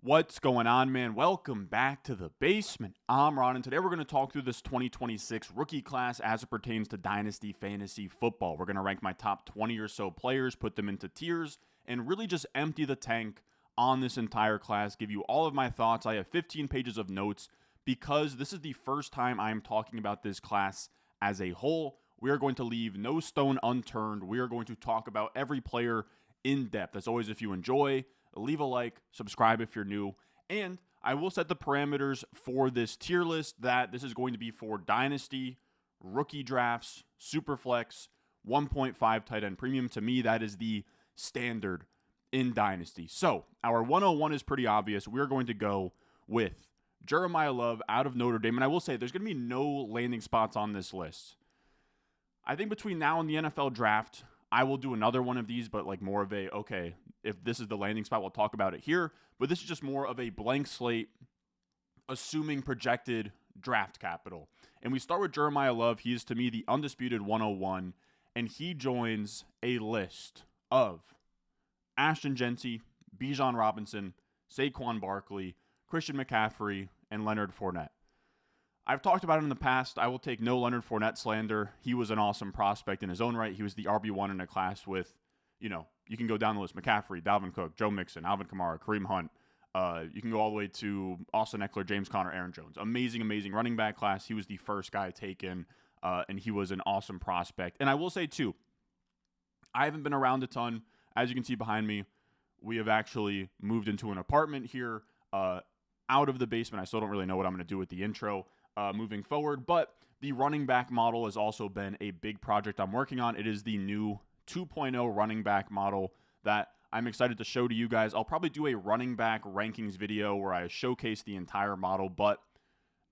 What's going on, man? Welcome back to the basement. I'm Ron, and today we're going to talk through this 2026 rookie class as it pertains to Dynasty Fantasy Football. We're going to rank my top 20 or so players, put them into tiers, and really just empty the tank on this entire class, give you all of my thoughts. I have 15 pages of notes because this is the first time I'm talking about this class as a whole. We are going to leave no stone unturned. We are going to talk about every player in depth. As always, if you enjoy, leave a like, subscribe if you're new, and I will set the parameters for this tier list that this is going to be for Dynasty, rookie drafts, Superflex, 1.5 tight end premium. To me, that is the standard in Dynasty. So our 101 is pretty obvious. We're going to go with Jeremiah Love out of Notre Dame, and I will say there's going to be no landing spots on this list. I think between now and the NFL draft, I will do another one of these, but like more of a, okay, if this is the landing spot, we'll talk about it here. But this is just more of a blank slate, assuming projected draft capital. And we start with Jeremiah Love. He is, to me, the undisputed 101, and he joins a list of Ashton Jeanty, Bijan Robinson, Saquon Barkley, Christian McCaffrey, and Leonard Fournette. I've talked about it in the past. I will take no Leonard Fournette slander. He was an awesome prospect in his own right. He was the RB1 in a class with, you can go down the list. McCaffrey, Dalvin Cook, Joe Mixon, Alvin Kamara, Kareem Hunt. You can go all the way to Austin Eckler, James Conner, Aaron Jones. Amazing, amazing running back class. He was the first guy taken, and he was an awesome prospect. And I will say, too, I haven't been around a ton. As you can see behind me, we have actually moved into an apartment here out of the basement. I still don't really know what I'm going to do with the intro moving forward, but the running back model has also been a big project I'm working on. It is the new 2.0 running back model that I'm excited to show to you guys. I'll probably do a running back rankings video where I showcase the entire model, but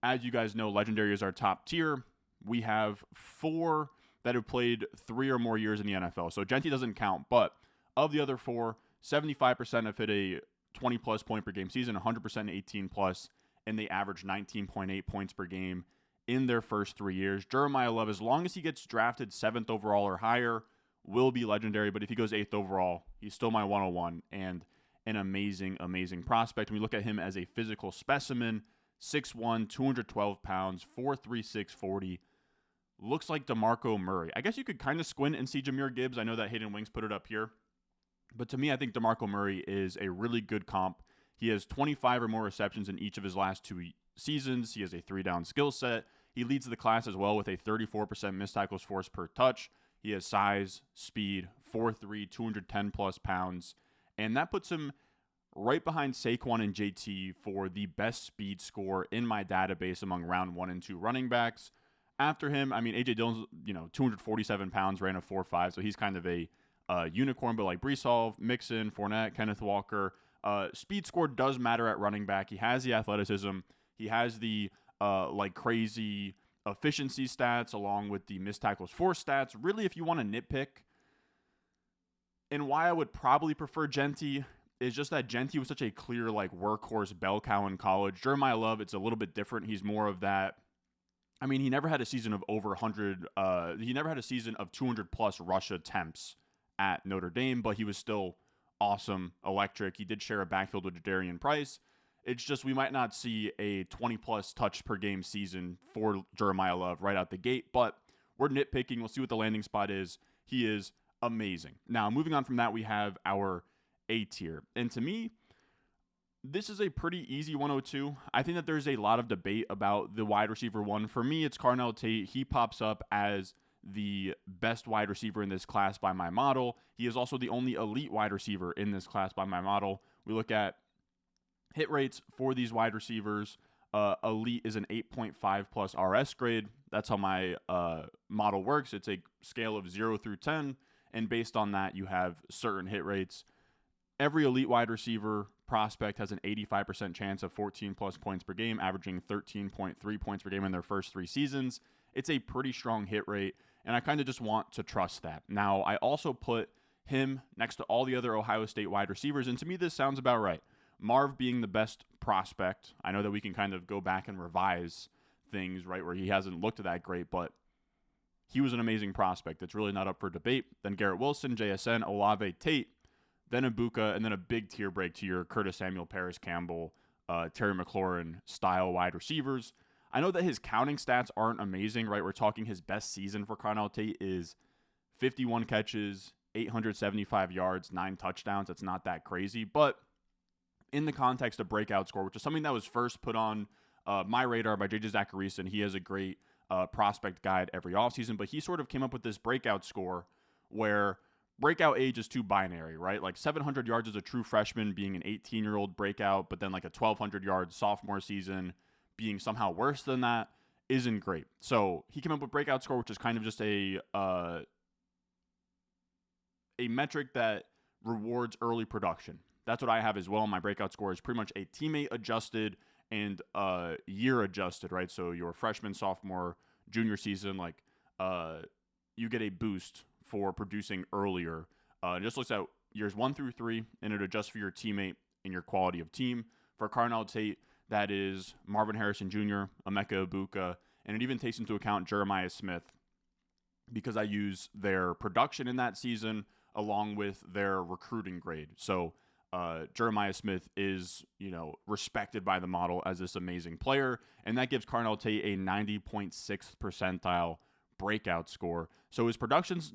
as you guys know, Legendary is our top tier. We have 4 that have played 3 or more years in the NFL, so Jeanty doesn't count, but of the other 4, 75% have hit a 20-plus point per game season, 100% 18-plus, and they average 19.8 points per game in their first 3 years. Jeremiah Love, as long as he gets drafted 7th overall or higher, will be legendary. But if he goes 8th overall, he's still my 101 and an amazing, amazing prospect. When we look at him as a physical specimen, 6'1", 212 pounds, 4'3", 640. Looks like DeMarco Murray. I guess you could kind of squint and see Jahmyr Gibbs. I know that Hayden Wings put it up here. But to me, I think DeMarco Murray is a really good comp. He has 25 or more receptions in each of his last 2 seasons. He has a 3-down skill set. He leads the class as well with a 34% missed tackles forced per touch. He has size, speed, 4'3", 210-plus pounds. And that puts him right behind Saquon and JT for the best speed score in my database among round 1 and 2 running backs. After him, A.J. Dillon's, 247 pounds, ran a 4.5, so he's kind of a unicorn, but like Breece Hall, Mixon, Fournette, Kenneth Walker. Speed score does matter at running back. He has the athleticism. He has the crazy efficiency stats along with the missed tackles forced stats. Really, if you want to nitpick, and why I would probably prefer Jeanty is just that Jeanty was such a clear workhorse bell cow in college. Jeremiah Love, it's a little bit different. He's more of that. He never had a season of over 100. He never had a season of 200-plus rush attempts at Notre Dame, but he was still awesome, electric. He did share a backfield with Jadarian Price. It's just we might not see a 20-plus touch per game season for Jeremiah Love right out the gate, but we're nitpicking. We'll see what the landing spot is. He is amazing. Now, moving on from that, we have our A tier. And to me, this is a pretty easy 102. I think that there's a lot of debate about the wide receiver one. For me, it's Carnell Tate. He pops up as the best wide receiver in this class by my model. He is also the only elite wide receiver in this class by my model. We look at hit rates for these wide receivers. Elite is an 8.5 plus RS grade. That's how my model works. It's a scale of 0 through 10, and based on that, you have certain hit rates. Every elite wide receiver prospect has an 85% chance of 14 plus points per game, averaging 13.3 points per game in their first 3 seasons. It's a pretty strong hit rate, and I kind of just want to trust that. Now, I also put him next to all the other Ohio State wide receivers, and to me, this sounds about right. Marv being the best prospect. I know that we can kind of go back and revise things, right, where he hasn't looked that great, but he was an amazing prospect. It's really not up for debate. Then Garrett Wilson, JSN, Olave, Tate. then Ibuka, and then a big tier break to your Curtis Samuel, Paris Campbell, Terry McLaurin style wide receivers. I know that his counting stats aren't amazing, right? We're talking his best season for Carnell Tate is 51 catches, 875 yards, 9 touchdowns. It's not that crazy, but in the context of breakout score, which is something that was first put on my radar by JJ Zachariason, he has a great prospect guide every offseason, but he sort of came up with this breakout score where breakout age is too binary, right? Like 700 yards as a true freshman being an 18-year-old breakout, but then like a 1,200-yard sophomore season being somehow worse than that isn't great. So he came up with breakout score, which is kind of just a metric that rewards early production. That's what I have as well. My breakout score is pretty much a teammate adjusted and year adjusted, right? So your freshman, sophomore, junior season, like you get a boost for producing earlier. It just looks at years 1 through 3, and it adjusts for your teammate and your quality of team. For Carnell Tate, that is Marvin Harrison Jr., Emeka Ibuka, and it even takes into account Jeremiah Smith because I use their production in that season along with their recruiting grade. So Jeremiah Smith is, respected by the model as this amazing player, and that gives Carnell Tate a 90.6th percentile breakout score. So his production's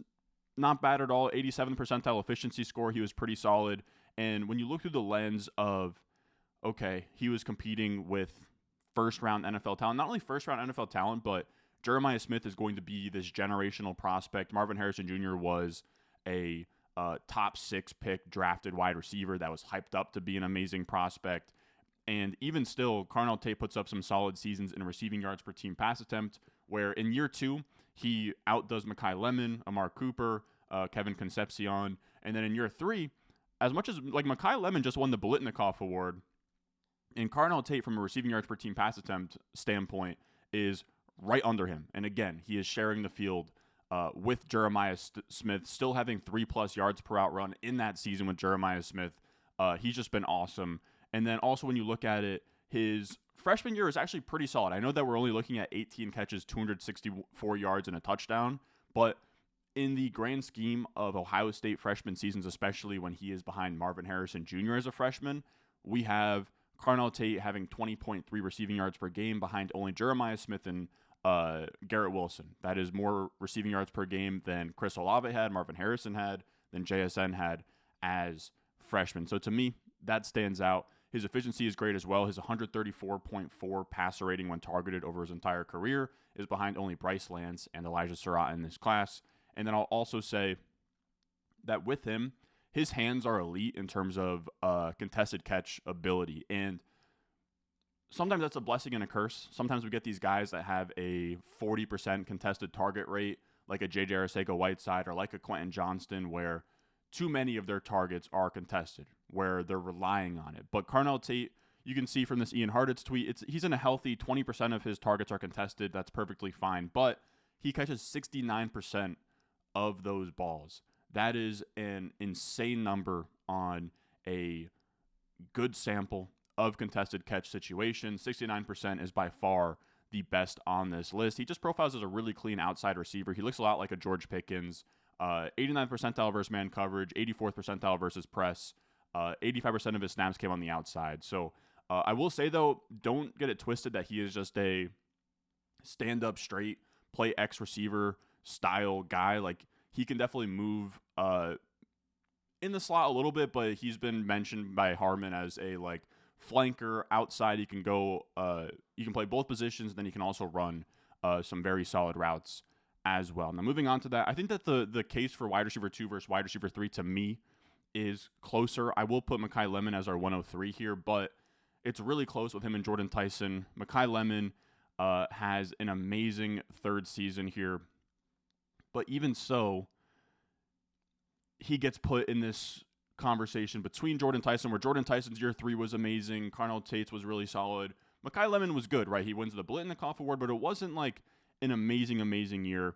not bad at all. 87th percentile efficiency score. He was pretty solid. And when you look through the lens of, okay, he was competing with first-round NFL talent, not only first-round NFL talent, but Jeremiah Smith is going to be this generational prospect. Marvin Harrison Jr. was a top 6 pick drafted wide receiver that was hyped up to be an amazing prospect. And even still, Carnell Tate puts up some solid seasons in receiving yards per team pass attempt, where in year 2, he outdoes Mekhi Lemon, Amar Cooper, Kevin Concepcion. And then in year 3, as much as like Mekhi Lemon just won the Biletnikoff Award, and Carnell Tate from a receiving yards per team pass attempt standpoint is right under him. And again, he is sharing the field with Jeremiah Smith, still having 3+ yards per out run in that season with Jeremiah Smith. He's just been awesome. And then also when you look at it, his freshman year is actually pretty solid. I know that we're only looking at 18 catches, 264 yards, and a touchdown, but in the grand scheme of Ohio State freshman seasons, especially when he is behind Marvin Harrison Jr. as a freshman, we have Carnell Tate having 20.3 receiving yards per game behind only Jeremiah Smith and Garrett Wilson. That is more receiving yards per game than Chris Olave had, Marvin Harrison had, than JSN had as freshmen. So to me, that stands out. His efficiency is great as well. His 134.4 passer rating when targeted over his entire career is behind only Bryce Lance and Elijah Surratt in this class. And then I'll also say that with him, his hands are elite in terms of contested catch ability. And sometimes that's a blessing and a curse. Sometimes we get these guys that have a 40% contested target rate, like a J.J. Arcega-Whiteside or like a Quentin Johnston, where too many of their targets are contested, where they're relying on it. But Carnell Tate, you can see from this Ian Hartitz tweet, he's in a healthy 20% of his targets are contested. That's perfectly fine. But he catches 69% of those balls. That is an insane number on a good sample of contested catch situations. 69% is by far the best on this list. He just profiles as a really clean outside receiver. He looks a lot like a George Pickens. 89th percentile versus man coverage, 84th percentile versus press. 85% of his snaps came on the outside. So I will say, though, don't get it twisted that he is just a stand-up straight, play X receiver style guy. Like, he can definitely move in the slot a little bit, but he's been mentioned by Harmon as a like flanker outside. He can go, you can play both positions, then he can also run some very solid routes as well. Now, moving on to that, I think that the case for wide receiver 2 versus wide receiver 3 to me is closer. I will put Mekhi Lemon as our 103 here, but it's really close with him and Jordan Tyson. Mekhi Lemon has an amazing third season here, but even so, he gets put in this conversation between Jordan Tyson, where Jordan Tyson's year 3 was amazing. Carnell Tate's was really solid. Mekhi Lemon was good, right? He wins the Biletnikoff Award, but it wasn't like an amazing year.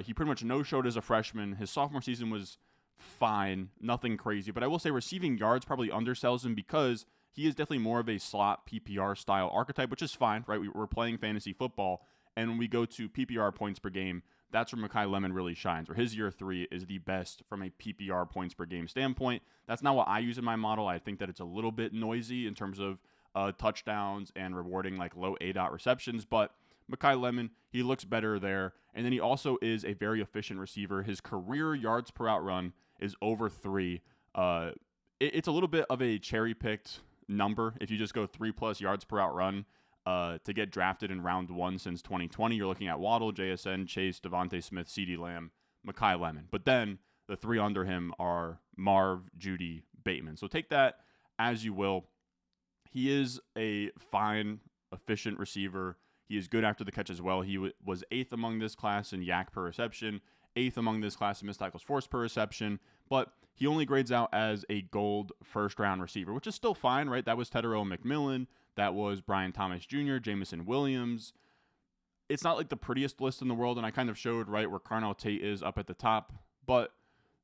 He pretty much no-showed as a freshman. His sophomore season was fine, nothing crazy. But I will say receiving yards probably undersells him because he is definitely more of a slot PPR style archetype, which is fine, right? We're playing fantasy football, and when we go to PPR points per game, that's where Mekhi Lemon really shines, where his year 3 is the best from a PPR points per game standpoint. That's not what I use in my model. I think that it's a little bit noisy in terms of touchdowns and rewarding like low ADOT receptions, but Mekhi Lemon, he looks better there. And then he also is a very efficient receiver. His career yards per out run is over 3. It's a little bit of a cherry-picked number. If you just go 3+ yards per out run to get drafted in round 1 since 2020, you're looking at Waddle, JSN, Chase, Devontae Smith, CeeDee Lamb, Mekhi Lemon. But then the 3 under him are Marv, Judy, Bateman. So take that as you will. He is a fine, efficient receiver. He is good after the catch as well. He was 8th among this class in yak per reception, 8th among this class in missed tackles forced per reception, but he only grades out as a gold first-round receiver, which is still fine, right? That was Tetairoa McMillan. That was Brian Thomas Jr., Jamison Williams. It's not like the prettiest list in the world, and I kind of showed, right, where Carnell Tate is up at the top, but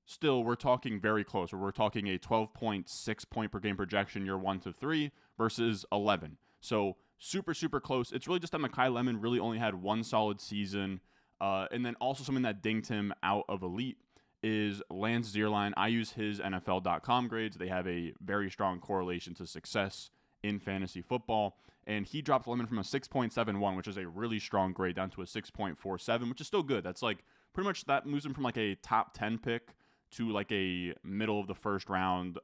still, we're talking very close. We're talking a 12.6 point per game projection year 1 to 3 versus 11. So super, super close. It's really just that Mekhi Lemon really only had one solid season. And then also something that dinged him out of elite is Lance Zierlein. I use his NFL.com grades. They have a very strong correlation to success in fantasy football. And he dropped Lemon from a 6.71, which is a really strong grade, down to a 6.47, which is still good. That's like pretty much that moves him from like a top 10 pick to like a middle of the first round,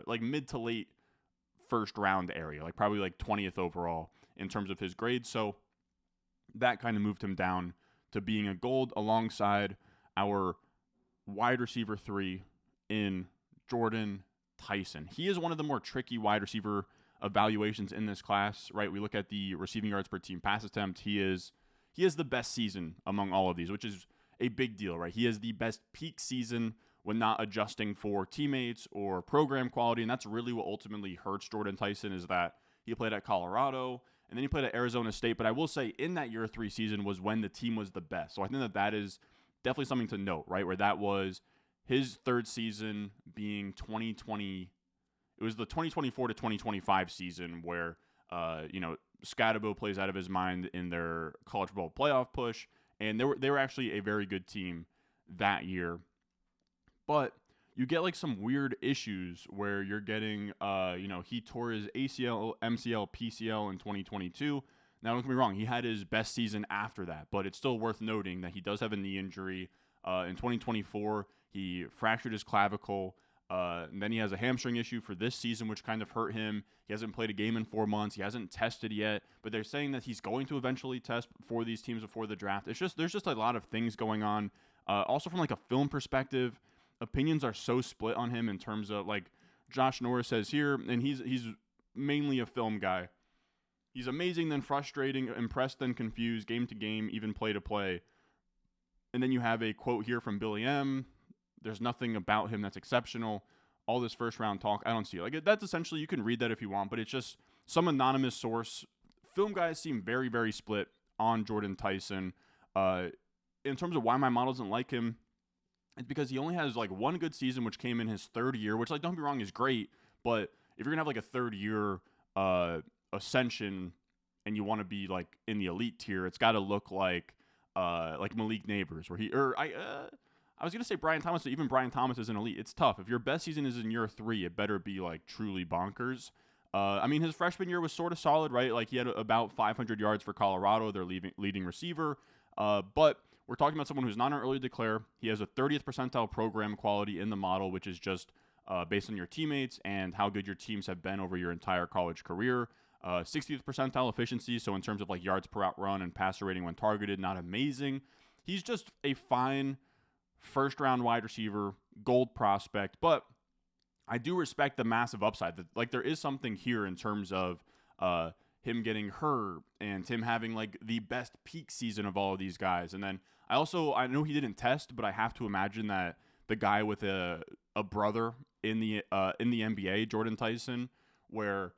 like mid to late first round area, like probably like 20th overall in terms of his grade. So that kind of moved him down to being a gold alongside our wide receiver 3 in Jordan Tyson. He is one of the more tricky wide receiver evaluations in this class, right? We look at the receiving yards per team pass attempt. He has the best season among all of these, which is a big deal, right? He has the best peak season when not adjusting for teammates or program quality, and that's really what ultimately hurts Jordan Tyson, is that he played at Colorado, and then he played at Arizona State. But I will say, in that year 3 season was when the team was the best. So I think that is definitely something to note, right? Where that was his 3rd season being 2020. It was the 2024 to 2025 season where, Scatabo plays out of his mind in their college football playoff push, and they were actually a very good team that year. But you get like some weird issues where you're getting, he tore his ACL, MCL, PCL in 2022. Now, don't get me wrong, he had his best season after that, but it's still worth noting that he does have a knee injury. In 2024, he fractured his clavicle. And then he has a hamstring issue for this season, which kind of hurt him. He hasn't played a game in 4 months. He hasn't tested yet, but they're saying that he's going to eventually test for these teams before the draft. There's just a lot of things going on. Also, from like a film perspective, opinions are so split on him in terms of, like, Josh Norris says here, and he's mainly a film guy. He's amazing, then frustrating, impressed, then confused, game to game, even play to play. And then you have a quote here from Billy M. There's nothing about him that's exceptional. All this first round talk, I don't see it. Like, that's essentially, you can read that if you want, but it's just some anonymous source. Film guys seem very, very split on Jordan Tyson. In terms of why my model doesn't like him, it's because he only has like one good season, which came in his 3rd year, which, like, don't be wrong, is great. But if you're gonna have like a 3rd year ascension and you want to be like in the elite tier, it's got to look like Malik Neighbors, where I was going to say Brian Thomas, but even Brian Thomas is an elite. It's tough. If your best season is in year 3, it better be like truly bonkers. His freshman year was sort of solid, right? Like, he had about 500 yards for Colorado, their leading receiver. But we're talking about someone who's not an early declare. He has a 30th percentile program quality in the model, which is just based on your teammates and how good your teams have been over your entire college career. 60th percentile efficiency, so in terms of like yards per out run and passer rating when targeted, not amazing. He's just a fine first-round wide receiver, gold prospect, but I do respect the massive upside. Like, there is something here in terms of him getting hurt and him having like the best peak season of all of these guys. And then I know he didn't test, but I have to imagine that the guy with a brother in the NBA, Jordan Tyson, where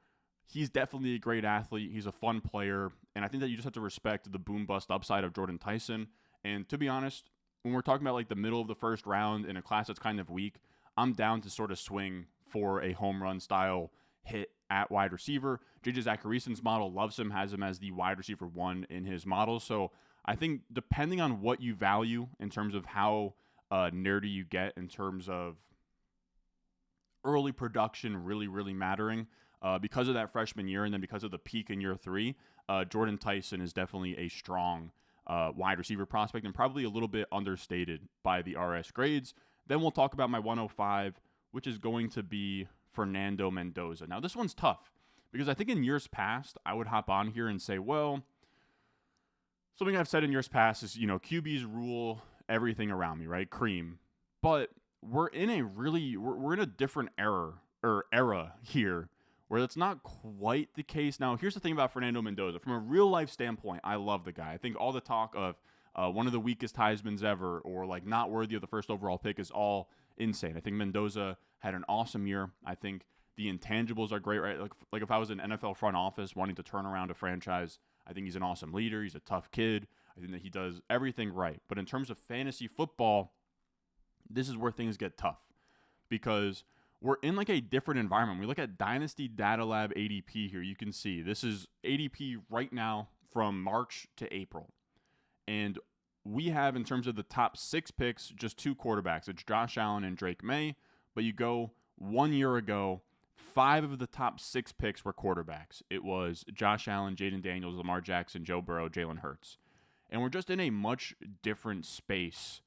he's definitely a great athlete, he's a fun player, and I think that you just have to respect the boom-bust upside of Jordan Tyson. And to be honest, when we're talking about like the middle of the first round in a class that's kind of weak, I'm down to sort of swing for a home run style hit at wide receiver. JJ Zacharyason's model loves him, has him as the wide receiver 1 in his model. So I think depending on what you value in terms of how nerdy you get in terms of early production really, really mattering, because of that freshman year and then because of the peak in year 3, Jordan Tyson is definitely a strong wide receiver prospect and probably a little bit understated by the RS grades. Then we'll talk about my 105, which is going to be Fernando Mendoza. Now, this one's tough because I think in years past, I would hop on here and say, well, something I've said in years past is, QBs rule everything around me, right? Cream. But we're in a different era here where that's not quite the case. Now, here's the thing about Fernando Mendoza. From a real life standpoint, I love the guy. I think all the talk of one of the weakest Heismans ever or like not worthy of the first overall pick is all insane. I think Mendoza had an awesome year. I think the intangibles are great, right? Like if I was an NFL front office wanting to turn around a franchise, I think he's an awesome leader. He's a tough kid. I think that he does everything right. But in terms of fantasy football, this is where things get tough because we're in like a different environment. We look at Dynasty Data Lab ADP here. You can see this is ADP right now from March to April. And we have, in terms of the top 6 picks, just 2 quarterbacks. It's Josh Allen and Drake May. But you go 1 year ago, 5 of the top 6 picks were quarterbacks. It was Josh Allen, Jaden Daniels, Lamar Jackson, Joe Burrow, Jalen Hurts. And we're just in a much different space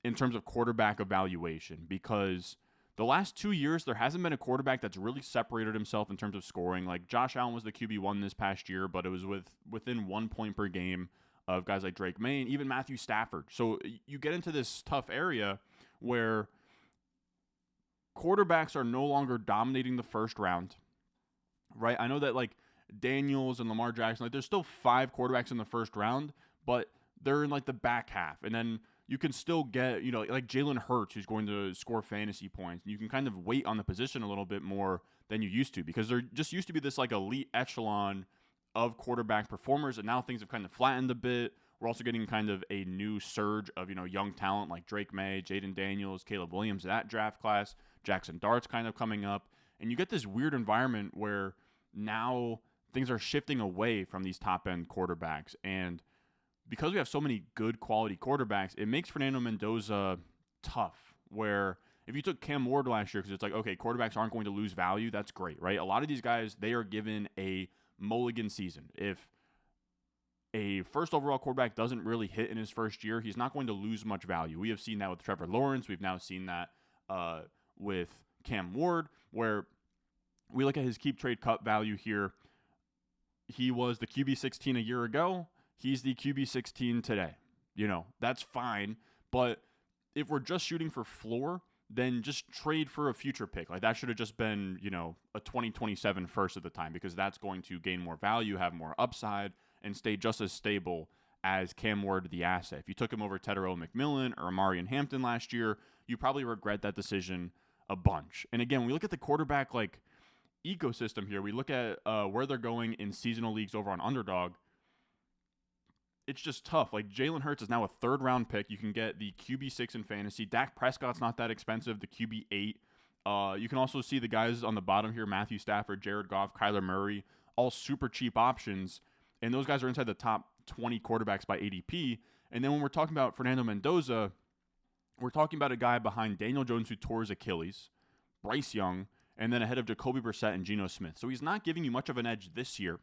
in terms of quarterback evaluation because the last 2 years, there hasn't been a quarterback that's really separated himself in terms of scoring. Like Josh Allen was the QB1 this past year, but it was within 1 point per game of guys like Drake May and even Matthew Stafford. So you get into this tough area where quarterbacks are no longer dominating the first round, right? I know that like Daniels and Lamar Jackson, like there's still 5 quarterbacks in the first round, but they're in like the back half. And then you can still get, like Jalen Hurts, who's going to score fantasy points. You can kind of wait on the position a little bit more than you used to because there just used to be this like elite echelon of quarterback performers, and now things have kind of flattened a bit. We're also getting kind of a new surge of, young talent like Drake May, Jaden Daniels, Caleb Williams, that draft class, Jackson Dart's kind of coming up. And you get this weird environment where now things are shifting away from these top-end quarterbacks. And because we have so many good quality quarterbacks, it makes Fernando Mendoza tough, where if you took Cam Ward last year, because it's like, okay, quarterbacks aren't going to lose value, that's great, right? A lot of these guys, they are given a mulligan season. If a first overall quarterback doesn't really hit in his first year, he's not going to lose much value. We have seen that with Trevor Lawrence. We've now seen that with Cam Ward, where we look at his keep trade cut value here. He was the QB16 a year ago. He's the QB16 today. That's fine. But if we're just shooting for floor, then just trade for a future pick. Like that should have just been, a 2027 first at the time, because that's going to gain more value, have more upside, and stay just as stable as Cam Ward, the asset. If you took him over Tedero McMillan or Amari and Hampton last year, you probably regret that decision a bunch. And again, we look at the quarterback like ecosystem here. We look at where they're going in seasonal leagues over on Underdog. It's just tough. Like Jalen Hurts is now a 3rd round pick. You can get the QB6 in fantasy. Dak Prescott's not that expensive, the QB8. You can also see the guys on the bottom here, Matthew Stafford, Jared Goff, Kyler Murray, all super cheap options. And those guys are inside the top 20 quarterbacks by ADP. And then when we're talking about Fernando Mendoza, we're talking about a guy behind Daniel Jones, who tore his Achilles, Bryce Young, and then ahead of Jacoby Brissett and Geno Smith. So he's not giving you much of an edge this year.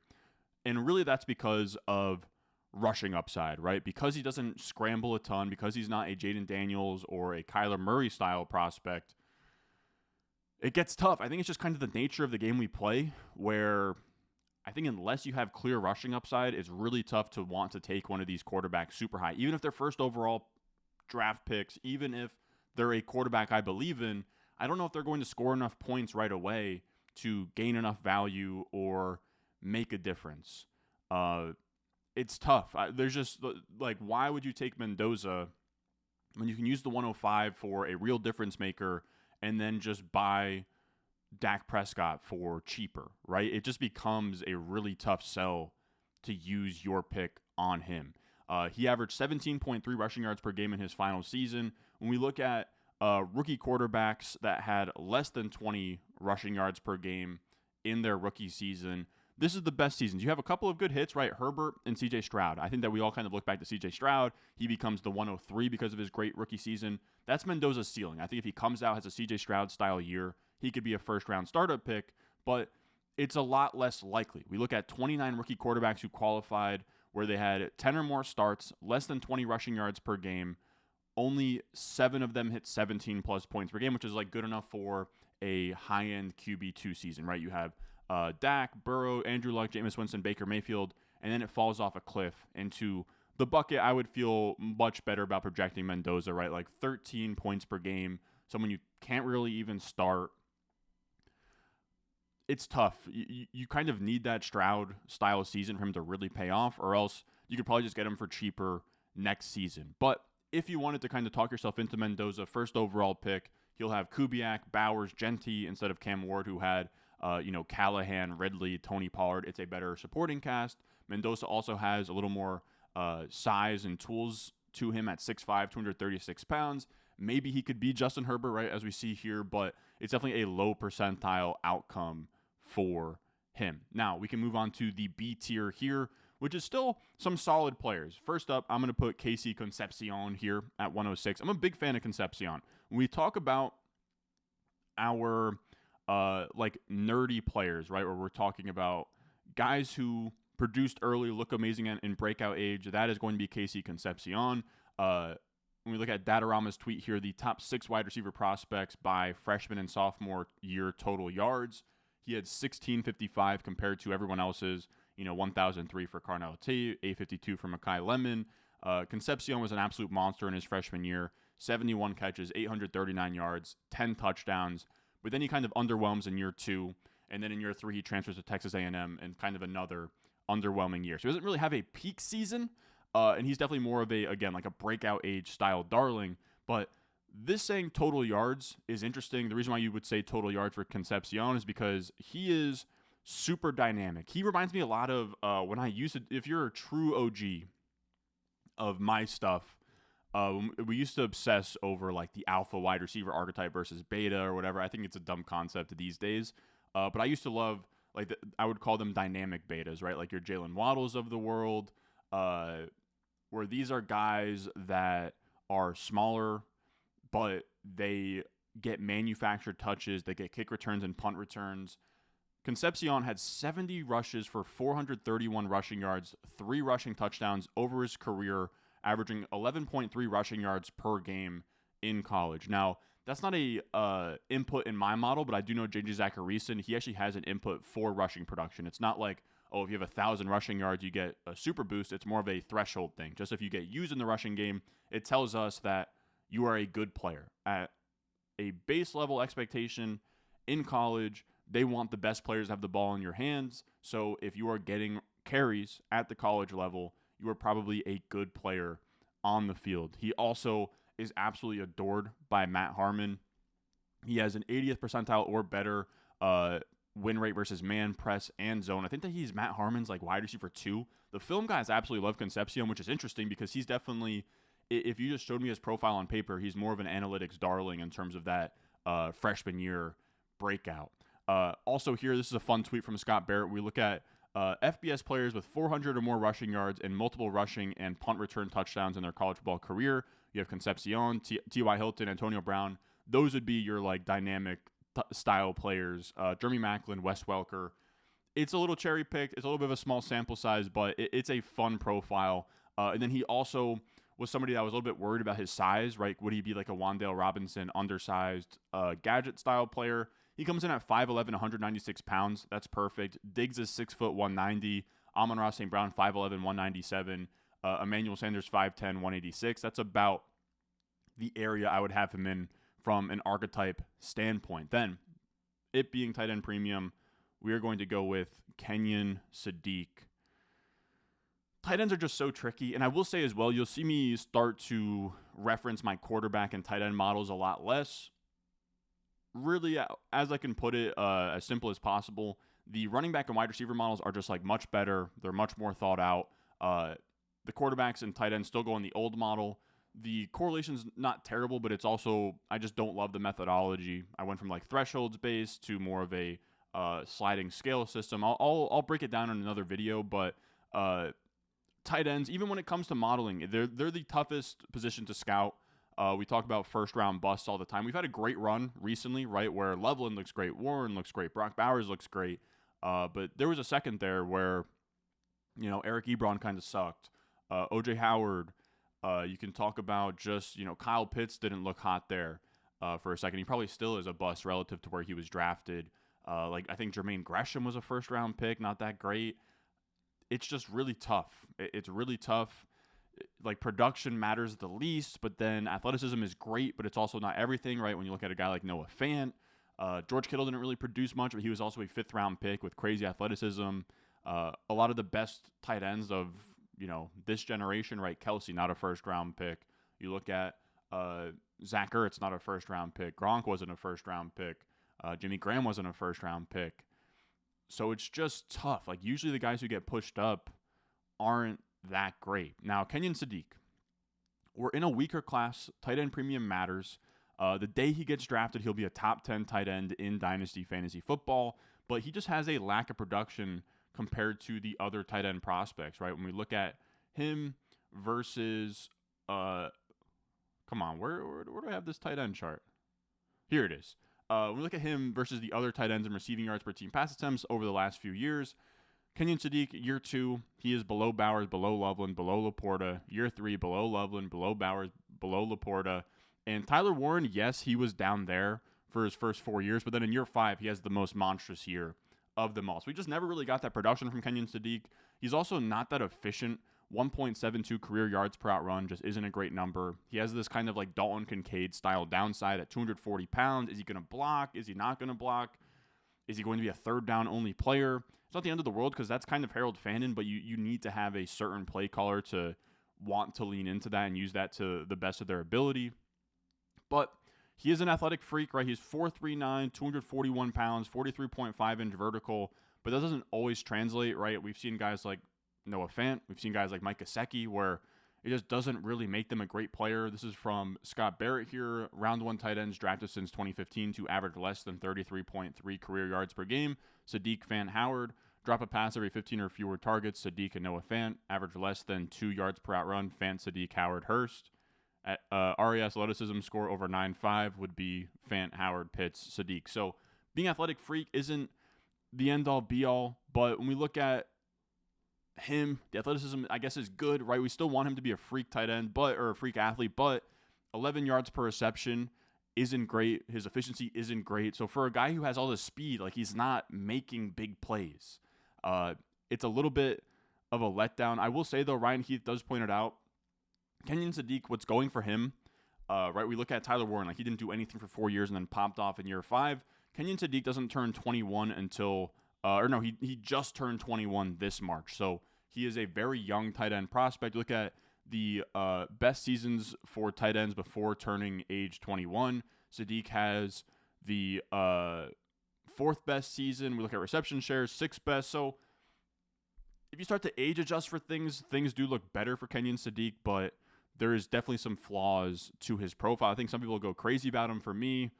And really that's because of rushing upside, right? Because he doesn't scramble a ton, because he's not a Jaden Daniels or a Kyler Murray style prospect, it gets tough. I think it's just kind of the nature of the game we play, where I think unless you have clear rushing upside, it's really tough to want to take one of these quarterbacks super high. Even if they're first overall draft picks, even if they're a quarterback I believe in, I don't know if they're going to score enough points right away to gain enough value or make a difference. It's tough. There's just like, why would you take Mendoza when you can use the 105 for a real difference maker and then just buy Dak Prescott for cheaper, right? It just becomes a really tough sell to use your pick on him. He averaged 17.3 rushing yards per game in his final season. When we look at rookie quarterbacks that had less than 20 rushing yards per game in their rookie season, this is the best seasons. You have a couple of good hits, right? Herbert and CJ Stroud. I think that we all kind of look back to CJ Stroud. He becomes the 103 because of his great rookie season. That's Mendoza's ceiling. I think if he comes out, has a CJ Stroud style year, he could be a first-round startup pick, but it's a lot less likely. We look at 29 rookie quarterbacks who qualified where they had 10 or more starts, less than 20 rushing yards per game. Only 7 of them hit 17 plus points per game, which is like good enough for a high-end QB2 season, right? You have Dak, Burrow, Andrew Luck, Jameis Winston, Baker Mayfield, and then it falls off a cliff into the bucket. I would feel much better about projecting Mendoza, right? Like 13 points per game, someone you can't really even start. It's tough. You kind of need that Stroud-style season for him to really pay off, or else you could probably just get him for cheaper next season. But if you wanted to kind of talk yourself into Mendoza, first overall pick, he'll have Kubiak, Bowers, Genty instead of Cam Ward, who had Callahan, Ridley, Tony Pollard. It's a better supporting cast. Mendoza also has a little more size and tools to him at 6'5", 236 pounds. Maybe he could be Justin Herbert, right, as we see here, but it's definitely a low percentile outcome for him. Now, we can move on to the B tier here, which is still some solid players. First up, I'm going to put Casey Concepcion here at 106. I'm a big fan of Concepcion. When we talk about our nerdy players, right, where we're talking about guys who produced early, look amazing in breakout age, that is going to be Casey Concepcion. When we look at Datarama's tweet here, the top 6 wide receiver prospects by freshman and sophomore year total yards, he had 1,655 compared to everyone else's, 1,003 for Carnell Tate, 852 for Mekhi Lemon. Concepcion was an absolute monster in his freshman year, 71 catches, 839 yards, 10 touchdowns. But then he kind of underwhelms in year 2, and then in year 3 he transfers to Texas A&M and kind of another underwhelming year. So he doesn't really have a peak season, and he's definitely more of a breakout age style darling. But this saying total yards is interesting. The reason why you would say total yards for Concepcion is because he is super dynamic. He reminds me a lot of when I used to, if you're a true OG of my stuff, we used to obsess over like the alpha wide receiver archetype versus beta or whatever. I think it's a dumb concept these days. But I used to love, I would call them dynamic betas, right? Like your Jalen Waddles of the world, where these are guys that are smaller, but they get manufactured touches, they get kick returns and punt returns. Concepcion had 70 rushes for 431 rushing yards, 3 rushing touchdowns over his career, averaging 11.3 rushing yards per game in college. Now, that's not a input in my model, but I do know J.J. Zacharyson, he actually has an input for rushing production. It's not like, if you have 1,000 rushing yards, you get a super boost. It's more of a threshold thing. Just if you get used in the rushing game, it tells us that you are a good player. At a base level expectation in college, they want the best players to have the ball in your hands. So if you are getting carries at the college level, you are probably a good player on the field. He also is absolutely adored by Matt Harmon. He has an 80th percentile or better win rate versus man, press, and zone. I think that he's Matt Harmon's wide receiver 2. The film guys absolutely love Concepcion, which is interesting because he's definitely, if you just showed me his profile on paper, he's more of an analytics darling in terms of that freshman year breakout. Also here, this is a fun tweet from Scott Barrett. We look at FBS players with 400 or more rushing yards and multiple rushing and punt return touchdowns in their college football career. You have Concepcion, T.Y. Hilton, Antonio Brown. Those would be your dynamic style players. Jeremy Maclin, Wes Welker. It's a little cherry picked. It's a little bit of a small sample size, but it's a fun profile. And then he also was somebody that I was a little bit worried about his size, right? Would he be like a Wan'Dale Robinson, undersized gadget style player? He comes in at 5'11", 196 pounds. That's perfect. Diggs is 6 foot 190. Amon-Ra St. Brown, 5'11", 197. Emmanuel Sanders, 5'10", 186. That's about the area I would have him in from an archetype standpoint. Then, it being tight end premium, we are going to go with Kenyon Sadiq. Tight ends are just so tricky. And I will say as well, you'll see me start to reference my quarterback and tight end models a lot less. Really, as I can put it, as simple as possible, the running back and wide receiver models are just much better. They're much more thought out. The quarterbacks and tight ends still go in the old model. The correlation's not terrible, but it's also, I just don't love the methodology. I went from thresholds based to more of a sliding scale system. I'll break it down in another video, but tight ends, even when it comes to modeling, they're the toughest position to scout. We talk about first-round busts all the time. We've had a great run recently, right, where Loveland looks great, Warren looks great, Brock Bowers looks great. But there was a second there where, Eric Ebron kind of sucked. O.J. Howard, you can talk about just, Kyle Pitts didn't look hot there for a second. He probably still is a bust relative to where he was drafted. I think Jermaine Gresham was a first-round pick, not that great. It's just really tough. It's really tough. Like, production matters the least, but then athleticism is great, but it's also not everything, right? When you look at a guy like Noah Fant, George Kittle didn't really produce much, but he was also a fifth-round pick with crazy athleticism. A lot of the best tight ends of, this generation, right? Kelsey, not a first-round pick. You look at Zach Ertz, not a first-round pick. Gronk wasn't a first-round pick. Jimmy Graham wasn't a first-round pick. So it's just tough. Like, usually the guys who get pushed up aren't that great. Now, Kenyon Sadiq, we're in a weaker class. Tight end premium matters. The day he gets drafted, he'll be a top 10 tight end in Dynasty fantasy football, but he just has a lack of production compared to the other tight end prospects, right? When we look at him versus, where do I have this tight end chart? Here it is. When we look at him versus the other tight ends in receiving yards per team pass attempts over the last few years, Kenyon Sadiq, year 2, he is below Bowers, below Loveland, below Laporta. Year 3, below Loveland, below Bowers, below Laporta. And Tyler Warren, yes, he was down there for his first 4 years, but then in year 5, he has the most monstrous year of them all. So we just never really got that production from Kenyon Sadiq. He's also not that efficient. 1.72 career yards per out run just isn't a great number. He has this kind of like Dalton Kincaid style downside at 240 pounds. Is he going to block? Is he not going to block? Is he going to be a third down only player? It's not the end of the world because that's kind of Harold Fannin, but you need to have a certain play caller to want to lean into that and use that to the best of their ability. But he is an athletic freak, right? He's 4'3'9", 241 pounds, 43.5-inch vertical, but that doesn't always translate, right? We've seen guys like Noah Fant. We've seen guys like Mike Gesicki where it just doesn't really make them a great player. This is from Scott Barrett here. Round 1 tight ends drafted since 2015 to average less than 33.3 career yards per game. Sadiq, Fant, Howard. Drop a pass every 15 or fewer targets. Sadiq and Noah Fant. Average less than 2 yards per out run. Fant, Sadiq, Howard, Hurst. At RAS athleticism score over 9.5 would be Fant, Howard, Pitts, Sadiq. So being athletic freak isn't the end-all, be-all. But when we look at him, the athleticism, I guess, is good, right? We still want him to be a freak tight end, or a freak athlete, but 11 yards per reception isn't great. His efficiency isn't great. So for a guy who has all this speed, like, he's not making big plays. It's a little bit of a letdown. I will say, though, Ryan Heath does point it out. Kenyon Sadiq, what's going for him, right? We look at Tyler Warren, like, he didn't do anything for 4 years and then popped off in year 5. Kenyon Sadiq doesn't turn 21 until he just turned 21 this March. So he is a very young tight end prospect. Look at the best seasons for tight ends before turning age 21. Sadiq has the 4th best season. We look at reception shares, 6th best. So if you start to age adjust for things do look better for Kenyon Sadiq, but there is definitely some flaws to his profile. I think some people go crazy about him. For me,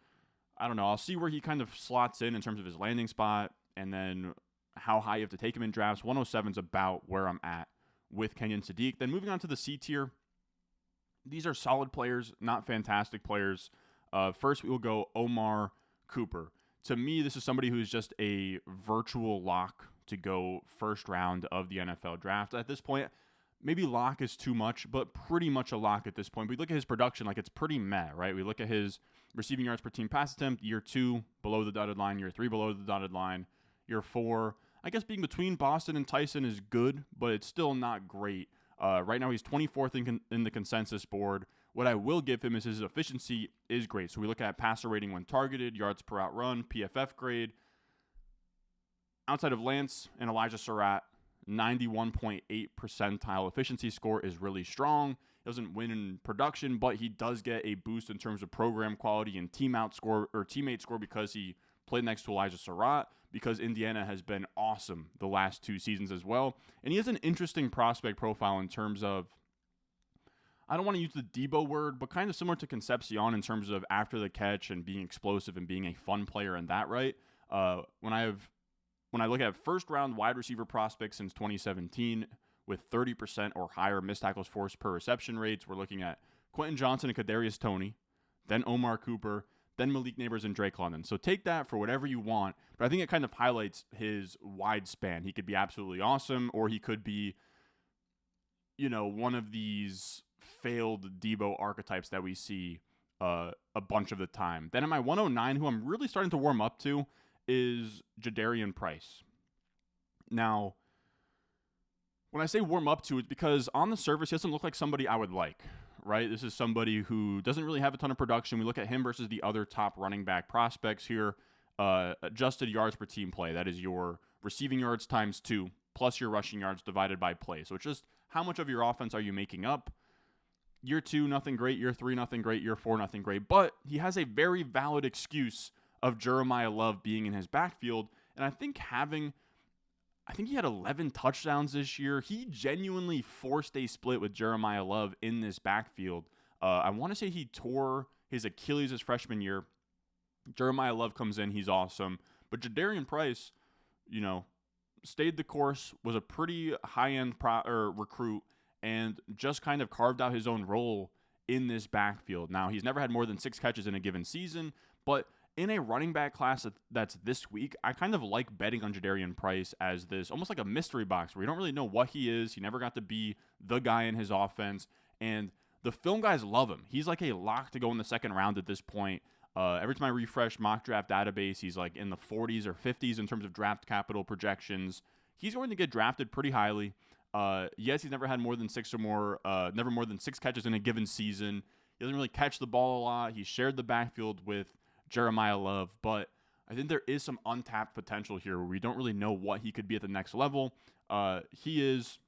I don't know. I'll see where he kind of slots in terms of his landing spot and then how high you have to take him in drafts. 107 is about where I'm at with Kenyon Sadiq. Then moving on to the C tier. These are solid players, not fantastic players. First, we will go Omar Cooper. To me, this is somebody who's just a virtual lock to go first round of the NFL draft. At this point, maybe lock is too much, but pretty much a lock at this point. We look at his production, like, it's pretty meh, right? We look at his receiving yards per team pass attempt, year 2 below the dotted line, year 3 below the dotted line, year 4. I guess being between Boston and Tyson is good, but it's still not great. Right now, he's 24th in the consensus board. What I will give him is his efficiency is great. So we look at passer rating when targeted, yards per out run, PFF grade. Outside of Lance and Elijah Surratt, 91.8 percentile efficiency score is really strong. He doesn't win in production, but he does get a boost in terms of program quality and teammate score because he played next to Elijah Surratt, because Indiana has been awesome the last 2 seasons as well. And he has an interesting prospect profile in terms of, I don't want to use the Debo word, but kind of similar to Concepcion in terms of after the catch and being explosive and being a fun player and that, right? When I look at first round wide receiver prospects since 2017 with 30% or higher missed tackles forced per reception rates, we're looking at Quentin Johnson and Kadarius Toney, then Omar Cooper, then Malik Neighbors and Drake London. So take that for whatever you want, but I think it kind of highlights his wide span. He could be absolutely awesome, or he could be, one of these failed Debo archetypes that we see a bunch of the time. Then at my 109, who I'm really starting to warm up to, is Jadarian Price. Now, when I say warm up to, it's because on the surface, he doesn't look like somebody I would like, right? This is somebody who doesn't really have a ton of production. We look at him versus the other top running back prospects here. Adjusted yards per team play. That is your receiving yards times 2 plus your rushing yards divided by play. So it's just how much of your offense are you making up? Year 2, nothing great. Year 3, nothing great. Year 4, nothing great. But he has a very valid excuse of Jeremiah Love being in his backfield. And I think he had 11 touchdowns this year. He genuinely forced a split with Jeremiah Love in this backfield. I want to say he tore his Achilles his freshman year. Jeremiah Love comes in. He's awesome. But Jadarian Price, stayed the course, was a pretty high-end recruit, and just kind of carved out his own role in this backfield. Now, he's never had more than 6 catches in a given season, but in a running back class that's this week, I kind of like betting on Jadarian Price as this almost like a mystery box where you don't really know what he is. He never got to be the guy in his offense, and the film guys love him. He's like a lock to go in the second round at this point. Every time I refresh mock draft database, he's like in the 40s or 50s in terms of draft capital projections. He's going to get drafted pretty highly. Yes, he's never had more than 6 catches in a given season. He doesn't really catch the ball a lot. He shared the backfield with Jeremiah Love, but I think there is some untapped potential here where we don't really know what he could be at the next level. He is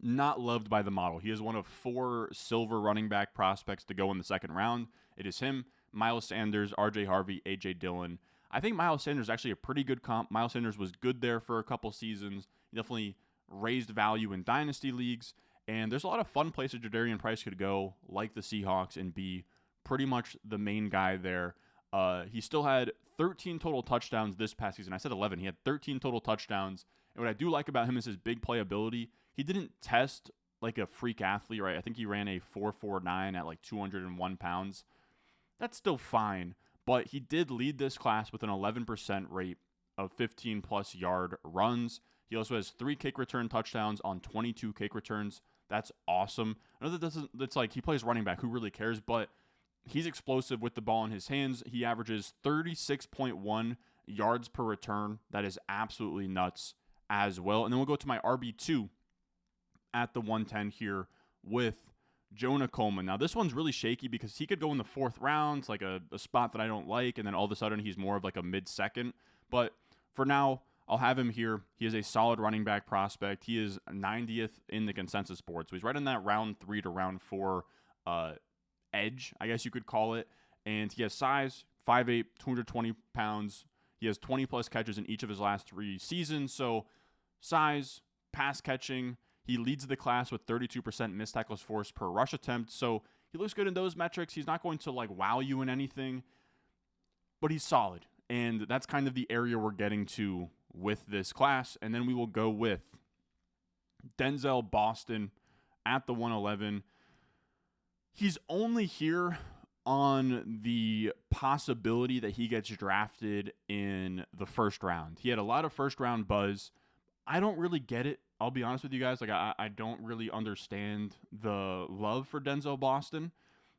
not loved by the model. He is one of 4 silver running back prospects to go in the second round. It is him, Miles Sanders, RJ Harvey, AJ Dillon. I think Miles Sanders is actually a pretty good comp. Miles Sanders was good there for a couple seasons. He definitely raised value in dynasty leagues, and there's a lot of fun places Jadarian Price could go, like the Seahawks, and be pretty much the main guy there. He still had 13 total touchdowns this past season. I said 11. He had 13 total touchdowns. And what I do like about him is his big playability. He didn't test like a freak athlete, right? I think he ran a 4.49 at like 201 pounds. That's still fine. But he did lead this class with an 11% rate of 15-plus yard runs. He also has 3 kick return touchdowns on 22 kick returns. That's awesome. I know that's like he plays running back. Who really cares? But he's explosive with the ball in his hands. He averages 36.1 yards per return. That is absolutely nuts as well. And then we'll go to my RB2 at the 110 here with Jonah Coleman. Now, this one's really shaky because he could go in the 4th round. It's like a spot that I don't like, and then all of a sudden he's more of like a mid-second. But for now, I'll have him here. He is a solid running back prospect. He is 90th in the consensus board. So he's right in that round 3 to round 4 edge, I guess you could call it. And he has size, 5'8", 220 pounds. He has 20-plus catches in each of his last 3 seasons. So size, pass catching. He leads the class with 32% missed tackles forced per rush attempt. So he looks good in those metrics. He's not going to like wow you in anything, but he's solid. And that's kind of the area we're getting to with this class. And then we will go with Denzel Boston at the 111. He's only here on the possibility that he gets drafted in the first round. He had a lot of first round buzz. I don't really get it. I'll be honest with you guys. Like I don't really understand the love for Denzel Boston.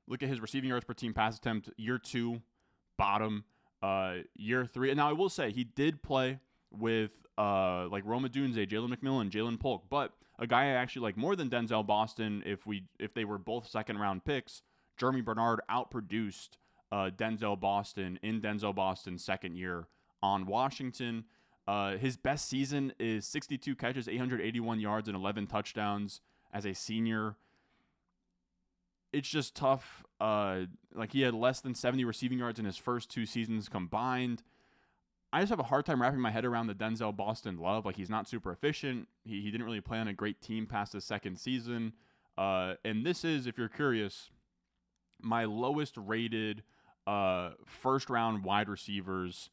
Look at his receiving yards per team pass attempt. Year 2, bottom. Year 3. And now I will say he did play with like Rome Odunze, Jalen McMillan, Jalen Polk, but a guy I actually like more than Denzel Boston, if they were both second round picks, Jeremy Bernard outproduced Denzel Boston in Denzel Boston's second year on Washington. His best season is 62 catches, 881 yards, and 11 touchdowns as a senior. It's just tough. Like he had less than 70 receiving yards in his first 2 seasons combined. I just have a hard time wrapping my head around the Denzel Boston love. Like he's not super efficient. He didn't really play on a great team past his second season. And this is, if you're curious, my lowest rated first round wide receivers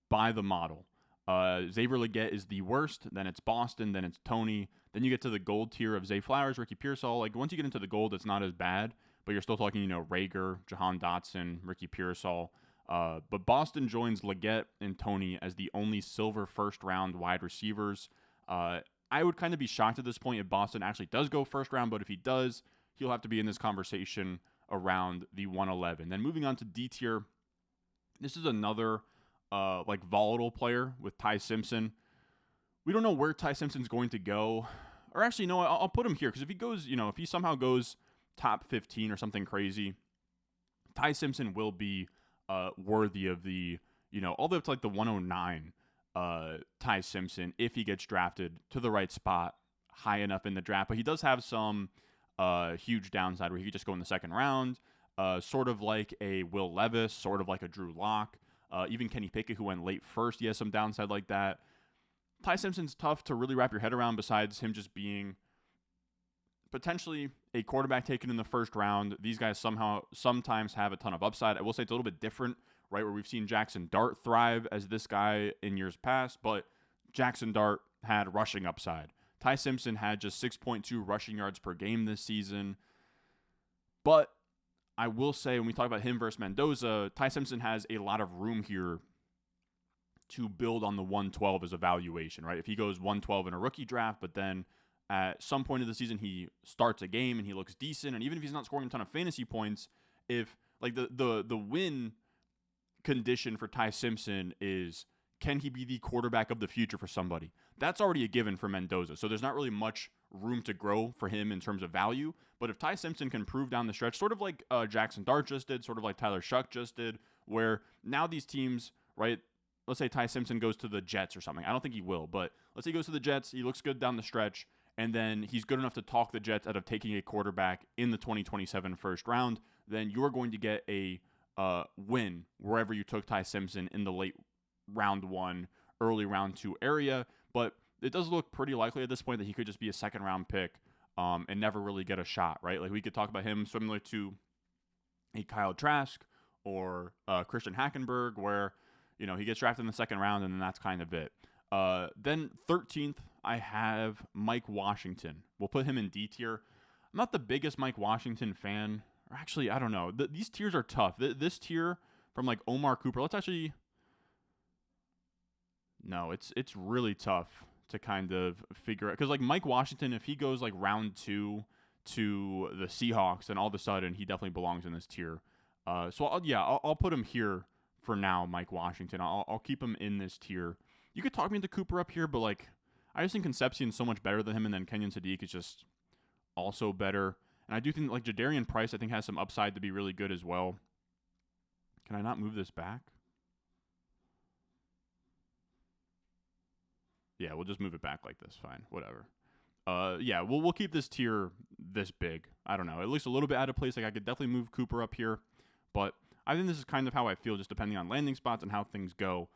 by the model. Xavier Legette is the worst. Then it's Boston. Then it's Tony. Then you get to the gold tier of Zay Flowers, Ricky Pearsall. Like, once you get into the gold, it's not as bad. But you're still talking, Rager, Jahan Dotson, Ricky Pearsall. But Boston joins Legette and Tony as the only silver first-round wide receivers. I would kind of be shocked at this point if Boston actually does go first round, but if he does, he'll have to be in this conversation around the 111. Then moving on to D tier, this is another volatile player with Ty Simpson. We don't know where Ty Simpson's going to go. Or actually, no, I'll put him here because if he goes, if he somehow goes top 15 or something crazy, Ty Simpson will be worthy of the, all the way up to like the 109 Ty Simpson if he gets drafted to the right spot high enough in the draft. But he does have some huge downside where he could just go in the second round, sort of like a Will Levis, sort of like a Drew Lock. Even Kenny Pickett, who went late first, he has some downside like that. Ty Simpson's tough to really wrap your head around besides him just being potentially a quarterback taken in the first round. These guys sometimes have a ton of upside. I will say it's a little bit different, right, where we've seen Jackson Dart thrive as this guy in years past, but Jackson Dart had rushing upside. Ty Simpson had just 6.2 rushing yards per game this season. But I will say, when we talk about him versus Mendoza, Ty Simpson has a lot of room here to build on the 112 as a valuation, right? If he goes 112 in a rookie draft, but then at some point of the season he starts a game and he looks decent, and even if he's not scoring a ton of fantasy points, if like the win condition for Ty Simpson is, can he be the quarterback of the future for somebody? That's already a given for Mendoza. So there's not really much room to grow for him in terms of value. But if Ty Simpson can prove down the stretch, sort of like Jackson Dart just did, sort of like Tyler Shuck just did, where now these teams, right, let's say Ty Simpson goes to the Jets or something. I don't think he will, but let's say he goes to the Jets. He looks good down the stretch, and then he's good enough to talk the Jets out of taking a quarterback in the 2027 first round. Then you're going to get a win wherever you took Ty Simpson in the late round 1, early round 2 area. But it does look pretty likely at this point that he could just be a second round pick and never really get a shot, right? Like, we could talk about him similar to a Kyle Trask or Christian Hackenberg, where he gets drafted in the second round and then that's kind of it. Then 13th, I have Mike Washington. We'll put him in D tier. I'm not the biggest Mike Washington fan. Or actually, I don't know. These tiers are tough. This tier from like Omar Cooper. Let's actually... No, it's really tough to kind of figure out. Because like Mike Washington, if he goes like round 2 to the Seahawks, then all of a sudden he definitely belongs in this tier. So I'll put him here for now, Mike Washington. I'll keep him in this tier. You could talk me into Cooper up here, but like I just think Concepcion's so much better than him, and then Kenyon Sadiq is just also better. And I do think like Jadarian Price, I think, has some upside to be really good as well. Can I not move this back? Yeah, we'll just move it back like this. Fine, whatever. We'll keep this tier this big. I don't know, at least a little bit out of place. Like, I could definitely move Cooper up here, but I think this is kind of how I feel, just depending on landing spots and how things go.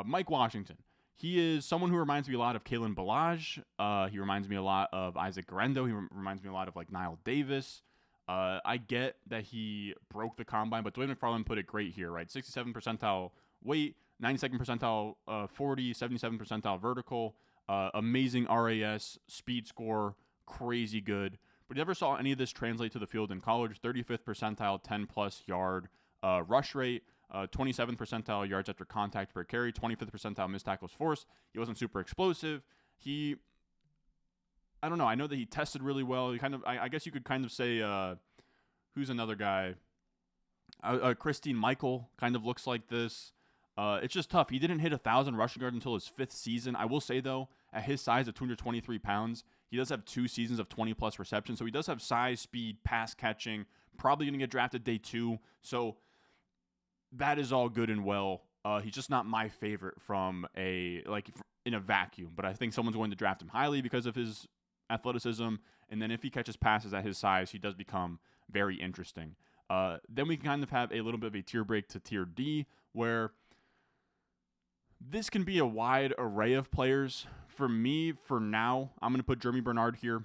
Mike Washington. He is someone who reminds me a lot of Kalen Ballage. He reminds me a lot of Isaac Garendo. He reminds me a lot of like Nile Davis. I get that he broke the combine, but Dwayne McFarland put it great here, right? 67 percentile weight, 92nd percentile 40, 77 percentile vertical, amazing RAS, speed score, crazy good. But you never saw any of this translate to the field in college. 35th percentile, 10-plus yard rush rate, 27th percentile yards after contact per carry, 25th percentile missed tackles forced. He wasn't super explosive. I don't know. I know that he tested really well. He kind of, I guess you could kind of say, who's another guy? Christine Michael kind of looks like this. It's just tough. He didn't hit 1,000 rushing yards until his 5th season. I will say, though, at his size of 223 pounds, he does have 2 seasons of 20-plus receptions. So he does have size, speed, pass catching, probably going to get drafted day 2. So that is all good and well. He's just not my favorite in a vacuum. But I think someone's going to draft him highly because of his athleticism. And then if he catches passes at his size, he does become very interesting. Then we can kind of have a little bit of a tier break to tier D, where this can be a wide array of players. For me, for now, I'm going to put Jeremy Bernard here.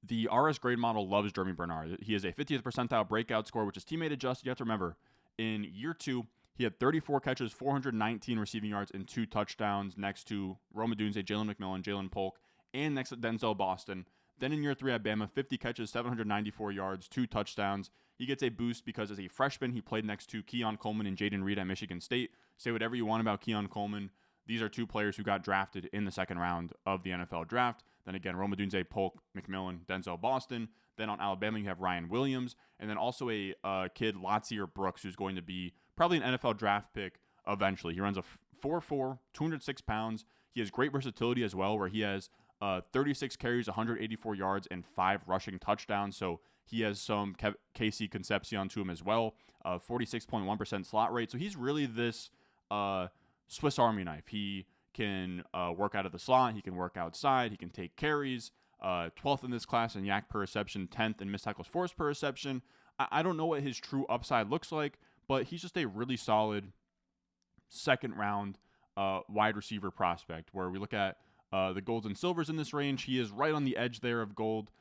The RS grade model loves Jeremy Bernard. He has a 50th percentile breakout score, which is teammate adjusted. You have to remember, in year 2, He had 34 catches, 419 receiving yards, and 2 touchdowns next to Rome Odunze, Jalen McMillan, Jalen Polk, and next to Denzel Boston. Then in year 3 at Bama, 50 catches, 794 yards, 2 touchdowns. He gets a boost because as a freshman, he played next to Keon Coleman and Jaden Reed at Michigan State. Say whatever you want about Keon Coleman. These are 2 players who got drafted in the second round of the NFL draft. Then again, Rome Odunze, Polk, McMillan, Denzel Boston. Then on Alabama, you have Ryan Williams. And then also a kid, Latsier Brooks, who's going to be probably an NFL draft pick eventually. He runs a 4.4, 206 pounds. He has great versatility as well, where he has 36 carries, 184 yards, and 5 rushing touchdowns. So he has some KC Concepcion to him as well. 46.1% slot rate. So he's really this Swiss Army knife. He can work out of the slot. He can work outside. He can take carries. 12th in this class in yak per reception, 10th in missed tackles forced per reception. I don't know what his true upside looks like, but he's just a really solid second round wide receiver prospect. Where we look at the golds and silvers in this range, he is right on the edge there of gold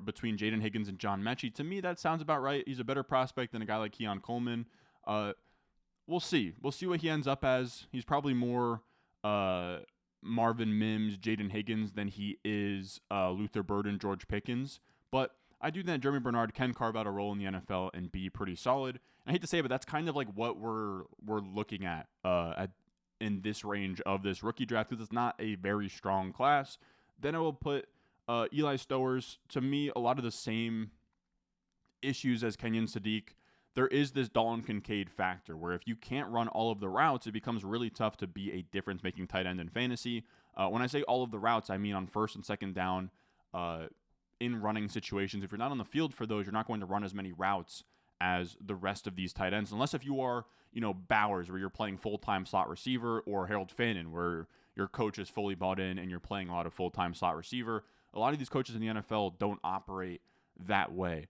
between Jaden Higgins and John Mechie. To me, that sounds about right. He's a better prospect than a guy like Keon Coleman. We'll see. We'll see what he ends up as. He's probably more Marvin Mims, Jaden Higgins than he is Luther Burden, George Pickens. But I do think that Jeremy Bernard can carve out a role in the NFL and be pretty solid. And I hate to say it, but that's kind of like what we're looking at in this range of this rookie draft, because it's not a very strong class. Then I will put Eli Stowers. To me, a lot of the same issues as Kenyon Sadiq. There is this Dalton Kincaid factor where if you can't run all of the routes, it becomes really tough to be a difference-making tight end in fantasy. When I say all of the routes, I mean on first and second down in running situations. If you're not on the field for those, you're not going to run as many routes as the rest of these tight ends, unless if you are, Bowers, where you're playing full-time slot receiver, or Harold Fannin, where your coach is fully bought in and you're playing a lot of full-time slot receiver. A lot of these coaches in the NFL don't operate that way.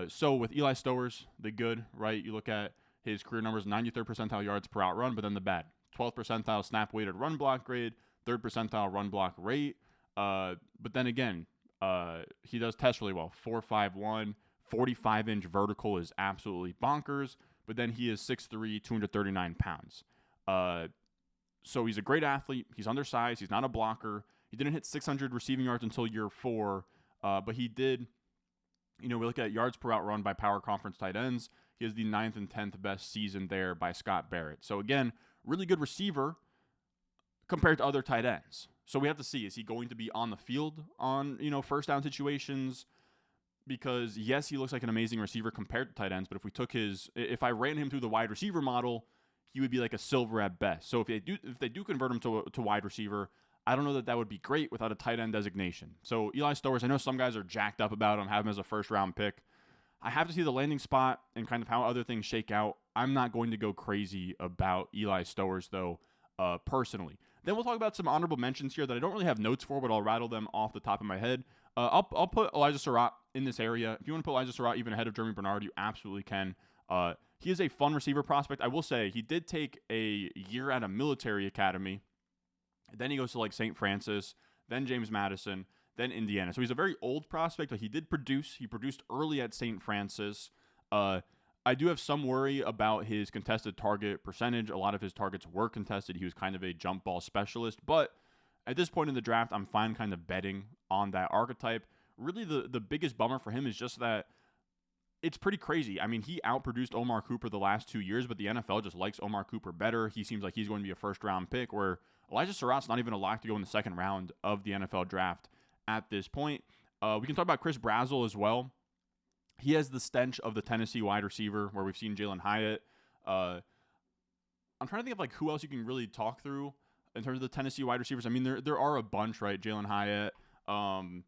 So with Eli Stowers, the good, right? You look at his career numbers, 93rd percentile yards per out run, but then the bad. 12th percentile snap weighted run block grade, 3rd percentile run block rate. But then again, he does test really well. 4.51, 45-inch vertical is absolutely bonkers, but then he is 6'3", 239 pounds. So he's a great athlete. He's undersized. He's not a blocker. He didn't hit 600 receiving yards until year 4, but he did. We look at yards per out run by power conference tight ends. He has the 9th and 10th best season there by Scott Barrett. So again, really good receiver compared to other tight ends. So we have to see, is he going to be on the field on, first down situations? Because yes, he looks like an amazing receiver compared to tight ends, but if I ran him through the wide receiver model, he would be like a silver at best. So if they do convert him to wide receiver, I don't know that would be great without a tight end designation. So Eli Stowers, I know some guys are jacked up about him, have him as a first-round pick. I have to see the landing spot and kind of how other things shake out. I'm not going to go crazy about Eli Stowers, though, personally. Then we'll talk about some honorable mentions here that I don't really have notes for, but I'll rattle them off the top of my head. I'll put Elijah Surratt in this area. If you want to put Elijah Surratt even ahead of Jeremy Bernard, you absolutely can. He is a fun receiver prospect. I will say he did take a year at a military academy. Then he goes to St. Francis, then James Madison, then Indiana. So he's a very old prospect, but he did produce. He produced early at St. Francis. I do have some worry about his contested target percentage. A lot of his targets were contested. He was kind of a jump ball specialist. But at this point in the draft, I'm fine kind of betting on that archetype. Really, the biggest bummer for him is just that it's pretty crazy. I mean, he outproduced Omar Cooper the last 2 years, but the NFL just likes Omar Cooper better. He seems like he's going to be a first-round pick, where Elijah Surratt's not even a lock to go in the second round of the NFL draft at this point. We can talk about Chris Brazzell as well. He has the stench of the Tennessee wide receiver, where we've seen Jalen Hyatt. I'm trying to think of who else you can really talk through in terms of the Tennessee wide receivers. I mean, there are a bunch, right? Jalen Hyatt. I'm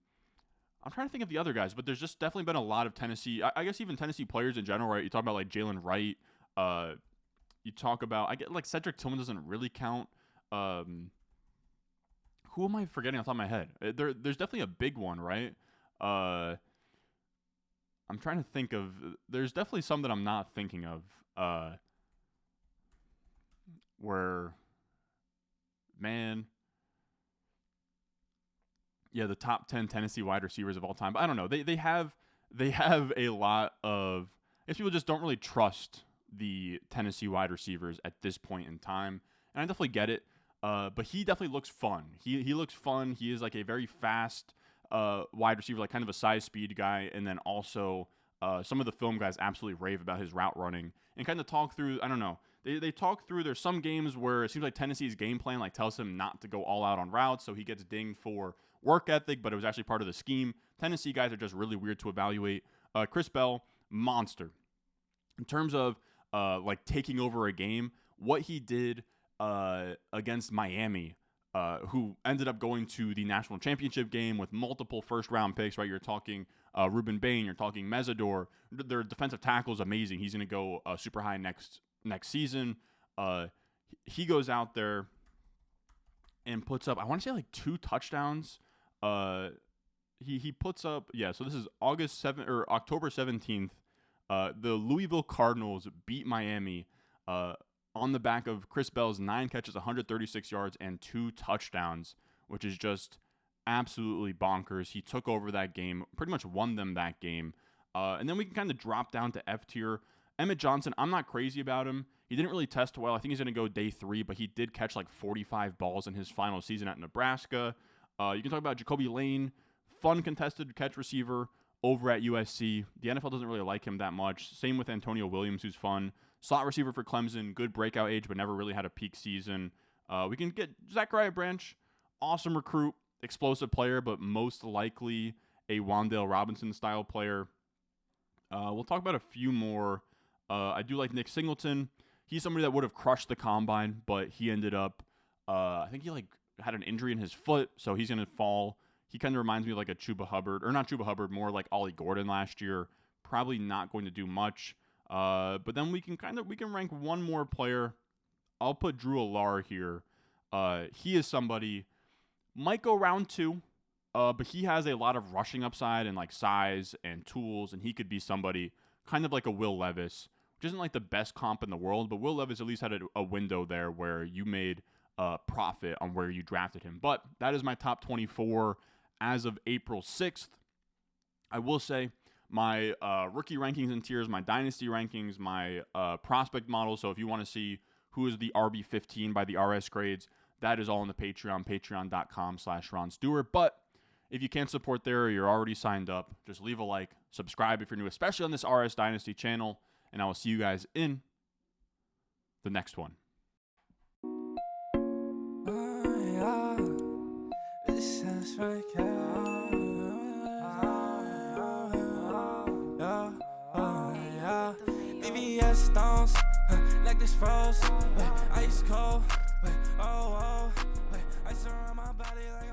trying to think of the other guys, but there's just definitely been a lot of Tennessee. I guess even Tennessee players in general, right? You talk about Jalen Wright. You talk about, Cedric Tillman doesn't really count. Who am I forgetting off the top of my head? There's definitely a big one, right? I'm trying to think of. There's definitely some that I'm not thinking of. The top 10 Tennessee wide receivers of all time. But I don't know. They have a lot of. I guess people just don't really trust the Tennessee wide receivers at this point in time. And I definitely get it. But he definitely looks fun. He looks fun. He is like a very fast wide receiver, like kind of a size speed guy. And then also some of the film guys absolutely rave about his route running and kind of talk through, I don't know. They talk through, there's some games where it seems like Tennessee's game plan like tells him not to go all out on routes, so he gets dinged for work ethic, but it was actually part of the scheme. Tennessee guys are just really weird to evaluate. Chris Bell, monster. In terms of like taking over a game, what he did against Miami, who ended up going to the national championship game with multiple first-round picks, right? You're talking Ruben Bain, you're talking Mesidor. Their defensive tackle is amazing. He's going to go super high next season. He goes out there and puts up, I want to say like 2 touchdowns. He puts up, so this is October 17th. The Louisville Cardinals beat Miami on the back of Chris Bell's 9 catches, 136 yards, and 2 touchdowns, which is just absolutely bonkers. He took over that game, pretty much won them that game. And then we can kind of drop down to F tier. Emmett Johnson, I'm not crazy about him. He didn't really test well. I think he's going to go day 3, but he did catch like 45 balls in his final season at Nebraska. You can talk about Jacoby Lane, fun contested catch receiver over at USC. The NFL doesn't really like him that much. Same with Antonio Williams, who's fun. Slot receiver for Clemson, good breakout age, but never really had a peak season. We can get Zachariah Branch, awesome recruit, explosive player, but most likely a Wan'Dale Robinson-style player. We'll talk about a few more. I do like Nick Singleton. He's somebody that would have crushed the combine, but he ended up, I think he had an injury in his foot, so he's going to fall. He kind of reminds me of like a Chuba Hubbard, or not Chuba Hubbard, more like Ollie Gordon last year. Probably not going to do much. But then we can rank one more player. I'll put Drew Allar here. He is somebody, might go round 2, but he has a lot of rushing upside and like size and tools, and he could be somebody kind of like a Will Levis, which isn't like the best comp in the world, but Will Levis at least had a window there where you made profit on where you drafted him. But that is my top 24 as of April 6th. I will say my rookie rankings and tiers, my dynasty rankings, my prospect model. So if you want to see who is the RB15 by the RS grades, that is all on the Patreon, patreon.com/Ron Stewart. But if you can't support there or you're already signed up, just leave a like, subscribe if you're new, especially on this RS Dynasty channel, and I will see you guys in the next one. VVS stones, like this froze, ice cold, I surround my body like